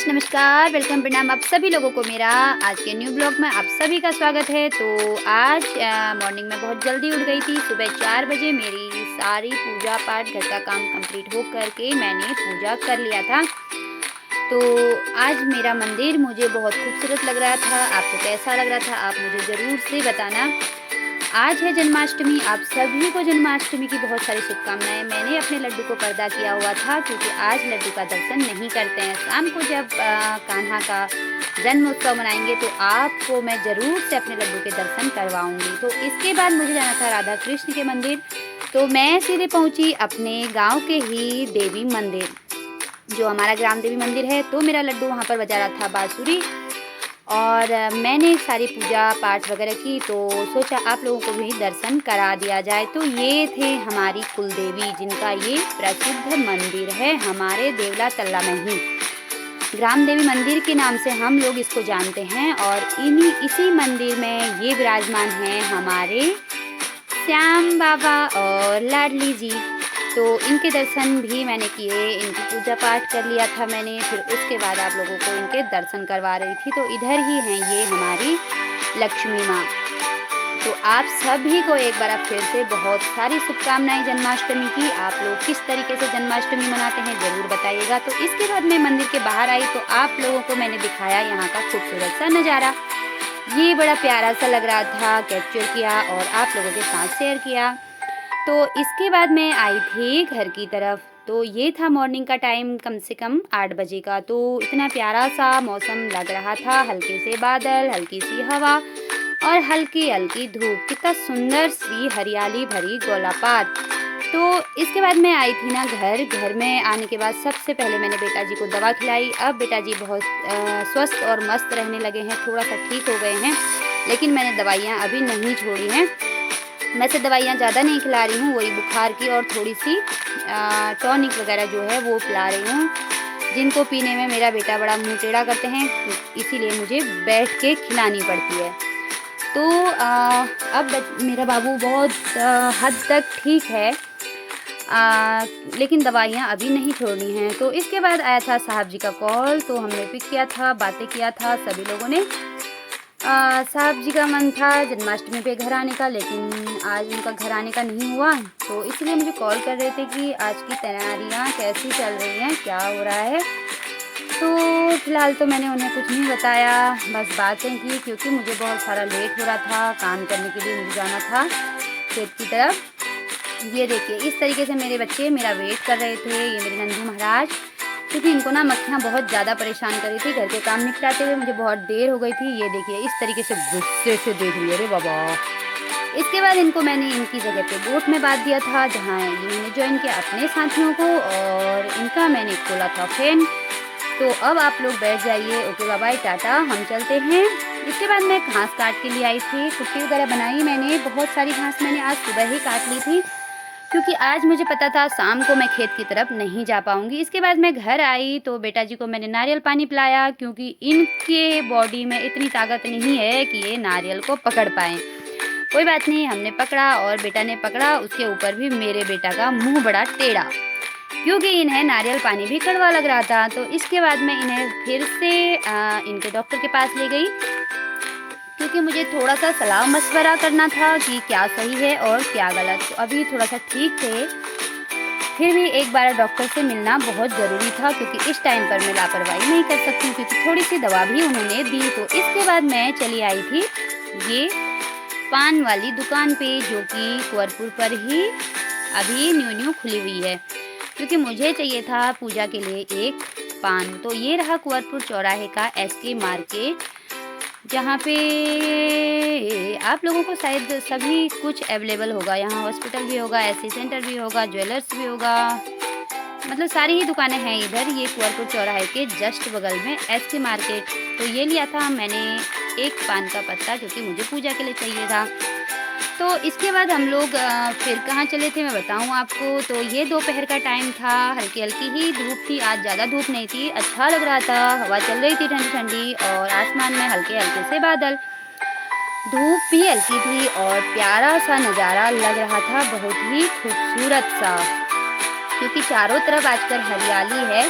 कृष्ण, नमस्कार, वेलकम, प्रणाम आप सभी लोगों को मेरा आज के न्यू ब्लॉग में आप सभी का स्वागत है। तो आज मॉर्निंग में बहुत जल्दी उठ गई थी। सुबह 4 बजे मेरी सारी पूजा पाठ घर का काम कंप्लीट हो करके मैंने पूजा कर लिया था। तो आज मेरा मंदिर मुझे बहुत खूबसूरत लग रहा था। आपको कैसा लग रहा था आप मुझे ज़रूर से बताना। आज है जन्माष्टमी, आप सभी को जन्माष्टमी की बहुत सारी शुभकामनाएं। मैंने अपने लड्डू को पर्दा किया हुआ था क्योंकि आज लड्डू का दर्शन नहीं करते हैं। शाम को जब कान्हा का जन्म उत्सव मनाएंगे तो आपको मैं ज़रूर से अपने लड्डू के दर्शन करवाऊंगी। तो इसके बाद मुझे जाना था राधा कृष्ण के मंदिर, तो मैं सीधे पहुंची अपने गाँव के ही देवी मंदिर, जो हमारा ग्राम देवी मंदिर है। तो मेरा लड्डू वहाँ पर बजा रहा था बांसुरी और मैंने सारी पूजा पाठ वगैरह की, तो सोचा आप लोगों को भी दर्शन करा दिया जाए। तो ये थे हमारी कुल देवी, जिनका ये प्रसिद्ध मंदिर है हमारे देवला तल्ला में ही। ग्राम देवी मंदिर के नाम से हम लोग इसको जानते हैं और इसी मंदिर में ये विराजमान हैं हमारे श्याम बाबा और लाडली जी। तो इनके दर्शन भी मैंने किए, इनकी पूजा पाठ कर लिया था मैंने। फिर उसके बाद आप लोगों को इनके दर्शन करवा रही थी। तो इधर ही हैं ये हमारी लक्ष्मी माँ। तो आप सभी को एक बार फिर से बहुत सारी शुभकामनाएं जन्माष्टमी की। आप लोग किस तरीके से जन्माष्टमी मनाते हैं ज़रूर बताइएगा। तो इसके बाद मैं मंदिर के बाहर आई तो आप लोगों को मैंने दिखाया यहाँ का खूबसूरत सा नज़ारा। ये बड़ा प्यारा सा लग रहा था, कैप्चर किया और आप लोगों के साथ शेयर किया। तो इसके बाद मैं आई थी घर की तरफ। तो ये था मॉर्निंग का टाइम, कम से कम 8 बजे का। तो इतना प्यारा सा मौसम लग रहा था, हल्के से बादल, हल्की सी हवा और हल्की हल्की धूप। कितना सुंदर सी हरियाली भरी गोलापात। तो इसके बाद मैं आई थी ना घर में आने के बाद सबसे पहले मैंने बेटा जी को दवा खिलाई। अब बेटा जी बहुत स्वस्थ और मस्त रहने लगे हैं, थोड़ा सा ठीक हो गए हैं, लेकिन मैंने दवाइयाँ अभी नहीं छोड़ी हैं। मैं से दवाइयाँ ज़्यादा नहीं खिला रही हूँ, वही बुखार की और थोड़ी सी टॉनिक वगैरह जो है वो पिला रही हूँ, जिनको पीने में मेरा बेटा बड़ा मुँह टेढ़ा करते हैं, तो इसीलिए मुझे बैठ के खिलानी पड़ती है। तो अब मेरा बाबू बहुत हद तक ठीक है, लेकिन दवाइयाँ अभी नहीं छोड़नी हैं। तो इसके बाद आया था साहब जी का कॉल, तो हमने पिक किया था, बातें किया था सभी लोगों ने। साहब जी का मन था जन्माष्टमी पे घर आने का, लेकिन आज उनका घर आने का नहीं हुआ। तो इसलिए मुझे कॉल कर रहे थे कि आज की तैयारियां कैसी चल रही हैं, क्या हो रहा है। तो फिलहाल तो मैंने उन्हें कुछ नहीं बताया, बस बातें की, क्योंकि मुझे बहुत सारा लेट हो रहा था, काम करने के लिए मुझे जाना था खेत की तरफ। ये देखिए इस तरीके से मेरे बच्चे मेरा वेट कर रहे थे, ये मेरे नंदू महाराज, क्योंकि इनको ना मक्खियाँ बहुत ज़्यादा परेशान कर रही थी। घर के काम निपटाते हुए मुझे बहुत देर हो गई थी। ये देखिए इस तरीके से गुस्से से देख लिया, अरे बाबा। इसके बाद इनको मैंने इनकी जगह पे बोट में बांध दिया था, जहाँ इन्होंने ज्वाइन किया अपने साथियों को, और इनका मैंने खोला था फैन। तो अब आप लोग बैठ जाइए, ओके बाय बाय, टाटा, हम चलते हैं। इसके बाद मैं घास काट के लिए आई थी, कुट्टी वगैरह बनाई मैंने, बहुत सारी घास मैंने आज सुबह ही काट ली थी, क्योंकि आज मुझे पता था शाम को मैं खेत की तरफ नहीं जा पाऊंगी। इसके बाद मैं घर आई तो बेटा जी को मैंने नारियल पानी पिलाया, क्योंकि इनके बॉडी में इतनी ताकत नहीं है कि ये नारियल को पकड़ पाएँ। कोई बात नहीं, हमने पकड़ा और बेटा ने पकड़ा, उसके ऊपर भी मेरे बेटा का मुंह बड़ा टेढ़ा, क्योंकि इन्हें नारियल पानी भी कड़वा लग रहा था। तो इसके बाद मैं इन्हें फिर से इनके डॉक्टर के पास ले गई, क्योंकि मुझे थोड़ा सा सलाह मशवरा करना था कि क्या सही है और क्या गलत। तो अभी थोड़ा सा ठीक थे, फिर भी एक बार डॉक्टर से मिलना बहुत ज़रूरी था, क्योंकि इस टाइम पर मैं लापरवाही नहीं कर सकती हूँ, क्योंकि थोड़ी सी दवा भी उन्होंने दी। तो इसके बाद मैं चली आई थी ये पान वाली दुकान पे, जो कि कुंवरपुर पर ही अभी न्यू खुली हुई है, क्योंकि मुझे चाहिए था पूजा के लिए एक पान। तो ये रहा कुंवरपुर चौराहे का SK मार्केट, जहाँ पे आप लोगों को शायद सभी कुछ अवेलेबल होगा। यहाँ हॉस्पिटल भी होगा, SC सेंटर भी होगा, ज्वेलर्स भी होगा, मतलब सारी ही दुकानें हैं इधर। ये कुंवरपुर चौराहे के जस्ट बगल में SK मार्केट। तो ये लिया था मैंने एक पान का पत्ता, जो कि मुझे पूजा के लिए चाहिए था। तो इसके बाद हम लोग फिर कहाँ चले थे मैं बताऊँ आपको। तो ये दोपहर का टाइम था, हल्की हल्की ही धूप थी, आज ज़्यादा धूप नहीं थी, अच्छा लग रहा था, हवा चल रही थी ठंडी ठंडी, और आसमान में हल्के हल्के से बादल, धूप भी हल्की थी और प्यारा सा नज़ारा लग रहा था, बहुत ही खूबसूरत सा, क्योंकि चारों तरफ आजकल हरियाली है।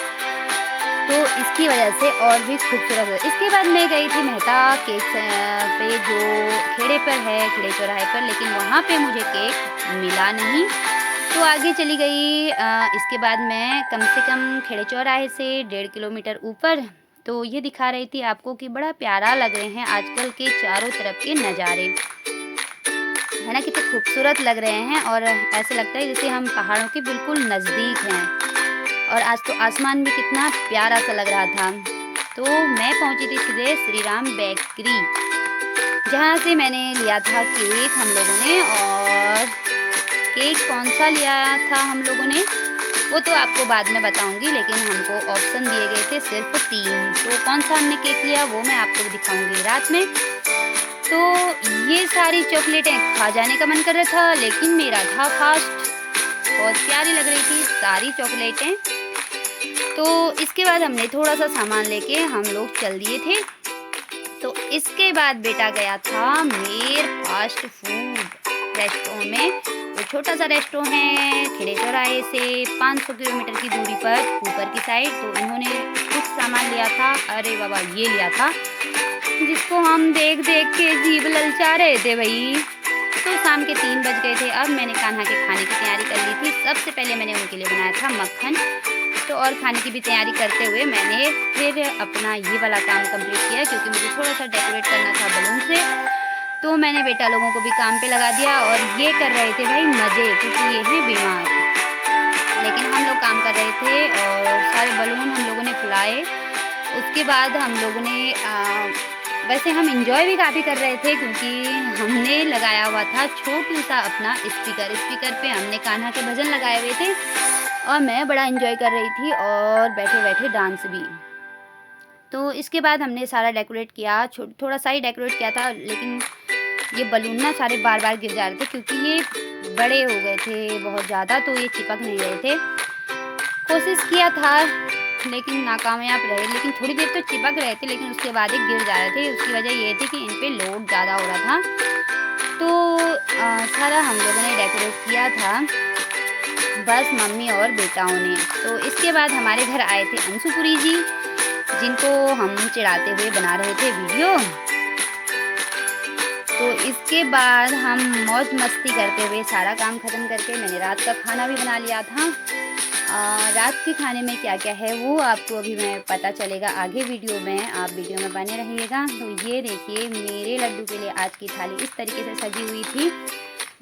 तो इसकी वजह से और भी खूबसूरत हो। इसके बाद मैं गई थी मेहता केक पे, जो खेड़े पर है, खेड़े चौराहे पर, लेकिन वहाँ पे मुझे केक मिला नहीं, तो आगे चली गई। इसके बाद मैं कम से कम खेड़े चौराहे से 1.5 किलोमीटर ऊपर, तो ये दिखा रही थी आपको कि बड़ा प्यारा लग रहे हैं आजकल के चारों तरफ के नज़ारे, है ना, कितने खूबसूरत लग रहे हैं और ऐसे लगता है जैसे हम पहाड़ों के बिल्कुल नज़दीक हैं। और आज तो आसमान भी कितना प्यारा सा लग रहा था। तो मैं पहुंची थी सीधे श्री राम बेकरी, जहां से मैंने लिया था केक हम लोगों ने। और केक कौन सा लिया था हम लोगों ने वो तो आपको बाद में बताऊंगी, लेकिन हमको ऑप्शन दिए गए थे सिर्फ 3। तो कौन सा हमने केक लिया वो मैं आपको दिखाऊंगी रात में। तो ये सारी चॉकलेटें खा जाने का मन कर रहा था, लेकिन मेरा था फास्ट। बहुत प्यारी लग रही थी सारी चॉकलेटें। तो इसके बाद हमने थोड़ा सा सामान लेके हम लोग चल दिए थे। तो इसके बाद बेटा गया था मेर फास्ट फूड रेस्टोरेंट में। तो छोटा सा रेस्टोरेंट है खेड़े चौराहे से 500 किलोमीटर की दूरी पर ऊपर की साइड। तो इन्होंने कुछ सामान लिया था, अरे बाबा ये लिया था जिसको हम देख देख के जीभ ललचा रहे थे भाई। तो शाम के 3 बज गए थे। अब मैंने कान्हा के खाने की तैयारी कर ली थी। सबसे पहले मैंने उनके लिए बनाया था मक्खन। तो और खाने की भी तैयारी करते हुए मैंने फिर अपना ये वाला काम कंप्लीट किया, क्योंकि मुझे थोड़ा सा डेकोरेट करना था बलून से। तो मैंने बेटा लोगों को भी काम पे लगा दिया और ये कर रहे थे भाई मज़े, क्योंकि ये हैं बीमार। लेकिन हम लोग काम कर रहे थे और सारे बलून हम लोगों ने फुलाए। उसके बाद हम लोगों ने वैसे हम इंजॉय भी काफ़ी कर रहे थे, क्योंकि हमने लगाया हुआ था छोटू सा अपना स्पीकर पे हमने कान्हा के भजन लगाए हुए थे और मैं बड़ा इंजॉय कर रही थी और बैठे बैठे डांस भी। तो इसके बाद हमने सारा डेकोरेट किया, थोड़ा सा ही डेकोरेट किया था, लेकिन ये बलून ना सारे बार बार गिर जा रहे थे, क्योंकि ये बड़े हो गए थे बहुत ज़्यादा, तो ये चिपक नहीं रहे थे। कोशिश किया था लेकिन नाकामयाब रहे, लेकिन थोड़ी देर तो चिपक रहे थे, लेकिन उसके बाद ही गिर जा रहे थे। उसकी वजह ये थी कि इन पे लोड ज़्यादा हो रहा था। तो सारा हम लोगों ने डेकोरेट किया था, बस मम्मी और बेटाओं ने। तो इसके बाद हमारे घर आए थे अंशुपुरी जी, जिनको हम चिढ़ाते हुए बना रहे थे वीडियो। तो इसके बाद हम मौज मस्ती करते हुए सारा काम ख़त्म करके मैंने रात का खाना भी बना लिया था। रात के खाने में क्या क्या है वो आपको अभी मैं पता चलेगा आगे वीडियो में, आप वीडियो में बने रहिएगा। तो ये देखिए मेरे लड्डू के लिए आज की थाली इस तरीके से सजी हुई थी,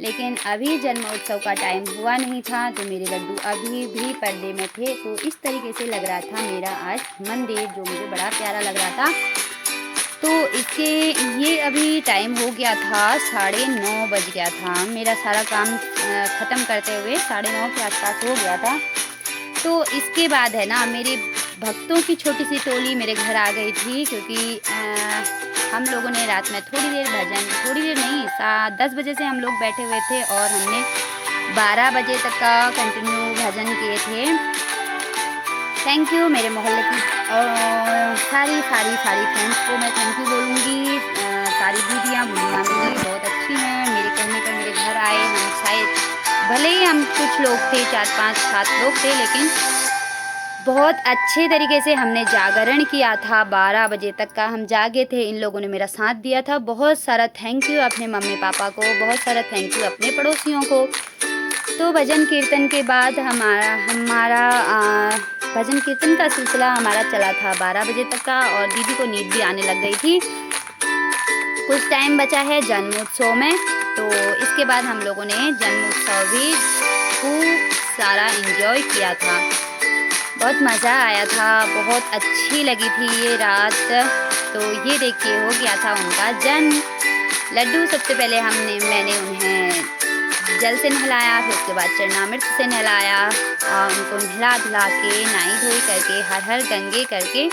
लेकिन अभी जन्मोत्सव का टाइम हुआ नहीं था, तो मेरे लड्डू अभी भी पर्दे में थे। तो इस तरीके से लग रहा था मेरा आज मंदिर, जो मुझे बड़ा प्यारा लग रहा था। तो इसके ये अभी टाइम हो गया था 9:30 बज गया था। मेरा सारा काम ख़त्म करते हुए 9:30 के आसपास हो गया था। तो इसके बाद है ना मेरे भक्तों की छोटी सी टोली मेरे घर आ गई थी, क्योंकि हम लोगों ने रात में थोड़ी देर भजन, थोड़ी देर नहीं 10 बजे से हम लोग बैठे हुए थे और हमने 12 बजे तक का कंटिन्यू भजन किए थे। थैंक यू मेरे मोहल्ले की और सारी फ्रेंड्स को मैं थैंक यू बोलूँगी। सारी दीदियाँ बुढ़ियाँ मेरी बहुत अच्छी हैं, मेरे कहने पर मेरे घर आए। हम शायद भले ही हम कुछ लोग थे, 4, 5, 7 लोग थे, लेकिन बहुत अच्छे तरीके से हमने जागरण किया था। 12 बजे तक का हम जागे थे। इन लोगों ने मेरा साथ दिया था। बहुत सारा थैंक यू अपने मम्मी पापा को, बहुत सारा थैंक यू अपने पड़ोसियों को। तो भजन कीर्तन के बाद हमारा भजन कीर्तन का सिलसिला हमारा चला था 12 बजे तक का, और दीदी को नींद भी आने लग गई थी। कुछ टाइम बचा है जन्मोत्सव में, तो इसके बाद हम लोगों ने जन्मोत्सव भी खूब सारा एंजॉय किया था। बहुत मज़ा आया था, बहुत अच्छी लगी थी ये रात। तो ये देखिए हो गया था उनका जन्म। लड्डू सबसे पहले मैंने उन्हें जल से नहलाया, फिर उसके बाद चरणामृत से नहलाया और उनको नहला धुला के नाई धोई करके हर हर गंगे करके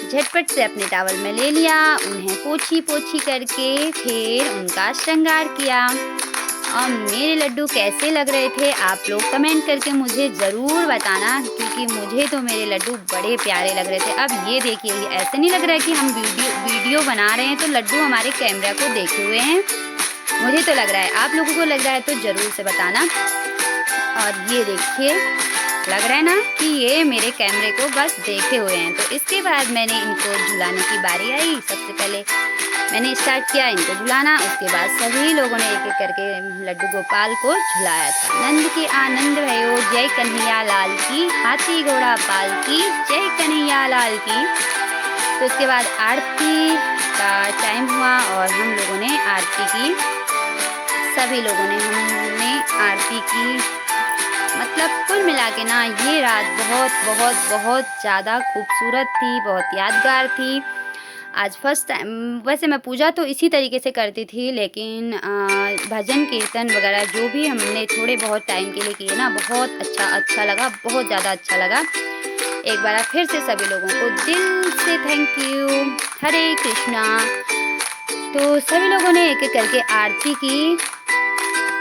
झटपट से अपने टावल में ले लिया। उन्हें पोछी करके फिर उनका श्रृंगार किया। और मेरे लड्डू कैसे लग रहे थे आप लोग कमेंट करके मुझे ज़रूर बताना, क्योंकि मुझे तो मेरे लड्डू बड़े प्यारे लग रहे थे। अब ये देखिए, ये ऐसे नहीं लग रहा है कि हम वीडियो बना रहे हैं तो लड्डू हमारे कैमरा को देखे हुए हैं। मुझे तो लग रहा है, आप लोगों को लग रहा है तो ज़रूर से बताना। और ये देखिए लग रहा है ना कि ये मेरे कैमरे को बस देखे हुए हैं। तो इसके बाद मैंने इनको झुलाने की बारी आई। सबसे पहले मैंने स्टार्ट किया इनको झुलाना, उसके बाद सभी लोगों ने एक एक करके लड्डू गोपाल को झुलाया था। नंद के आनंद भयो, जय कन्हैया लाल की, हाथी घोड़ा पाल की, जय कन्हैया लाल की। तो इसके बाद आरती का टाइम हुआ और हम लोगों ने आरती की। सभी लोगों ने हमने आरती की। मतलब कुल मिला के ना ये रात बहुत बहुत बहुत ज़्यादा खूबसूरत थी, बहुत यादगार थी। आज फर्स्ट टाइम, वैसे मैं पूजा तो इसी तरीके से करती थी, लेकिन भजन कीर्तन वगैरह जो भी हमने थोड़े बहुत टाइम के लिए किए ना, बहुत अच्छा लगा, बहुत ज़्यादा अच्छा लगा। एक बार फिर से सभी लोगों को दिल से थैंक यू। हरे कृष्णा। तो सभी लोगों ने एक एक करके आरती की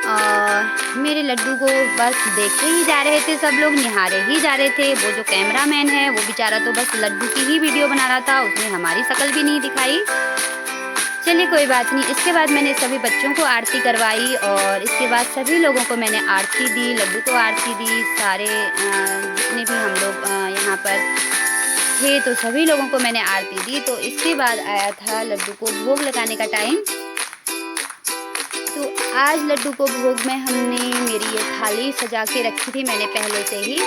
और मेरे लड्डू को बस देखते ही जा रहे थे, सब लोग निहारे ही जा रहे थे। वो जो कैमरामैन है वो बेचारा तो बस लड्डू की ही वीडियो बना रहा था, उसने हमारी शक्ल भी नहीं दिखाई। चलिए कोई बात नहीं। इसके बाद मैंने सभी बच्चों को आरती करवाई और इसके बाद सभी लोगों को मैंने आरती दी, लड्डू को आरती दी। सारे जितने भी हम लोग यहाँ पर थे तो सभी लोगों को मैंने आरती दी। तो इसके बाद आया था लड्डू को भोग लगाने का टाइम। तो आज लड्डू को भोग में हमने मेरी ये थाली सजा के रखी थी मैंने पहले से ही।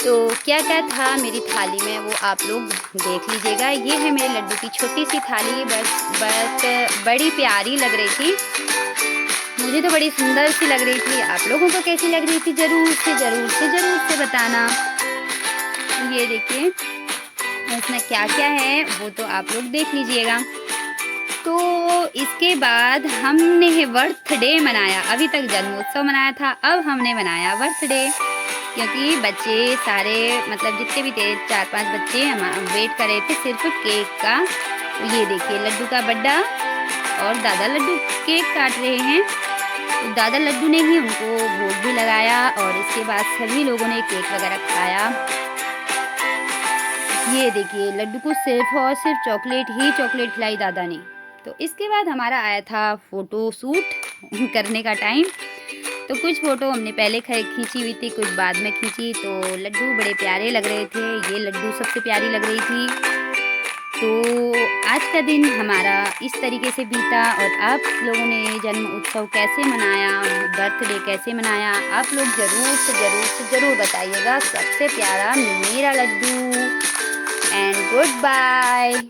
तो क्या क्या था मेरी थाली में वो आप लोग देख लीजिएगा। ये है मेरे लड्डू की छोटी सी थाली, बट बड़ी प्यारी लग रही थी। मुझे तो बड़ी सुंदर सी लग रही थी। आप लोगों को कैसी लग रही थी ज़रूर से बताना। ये देखिए इसमें क्या क्या है वो तो आप लोग देख लीजिएगा। तो इसके बाद हमने बर्थडे मनाया। अभी तक जन्मोत्सव मनाया था, अब हमने मनाया बर्थडे, क्योंकि बच्चे सारे मतलब जितने भी थे 4-5 बच्चे हम वेट कर रहे थे सिर्फ केक का। तो ये देखिए लड्डू का बड्डा और दादा लड्डू केक काट रहे हैं। तो दादा लड्डू ने ही उनको भोग भी लगाया और इसके बाद सभी लोगों ने केक वगैरह खाया। ये देखिए लड्डू को सिर्फ और सिर्फ चॉकलेट खिलाई दादा ने। तो इसके बाद हमारा आया था फ़ोटो शूट करने का टाइम। तो कुछ फ़ोटो हमने पहले खींची हुई थी, कुछ बाद में खींची। तो लड्डू बड़े प्यारे लग रहे थे, ये लड्डू सबसे प्यारी लग रही थी। तो आज का दिन हमारा इस तरीके से बीता। और आप लोगों ने जन्म उत्सव कैसे मनाया, बर्थडे कैसे मनाया, आप लोग ज़रूर बताइएगा। सबसे प्यारा मेरा लड्डू। And good bye.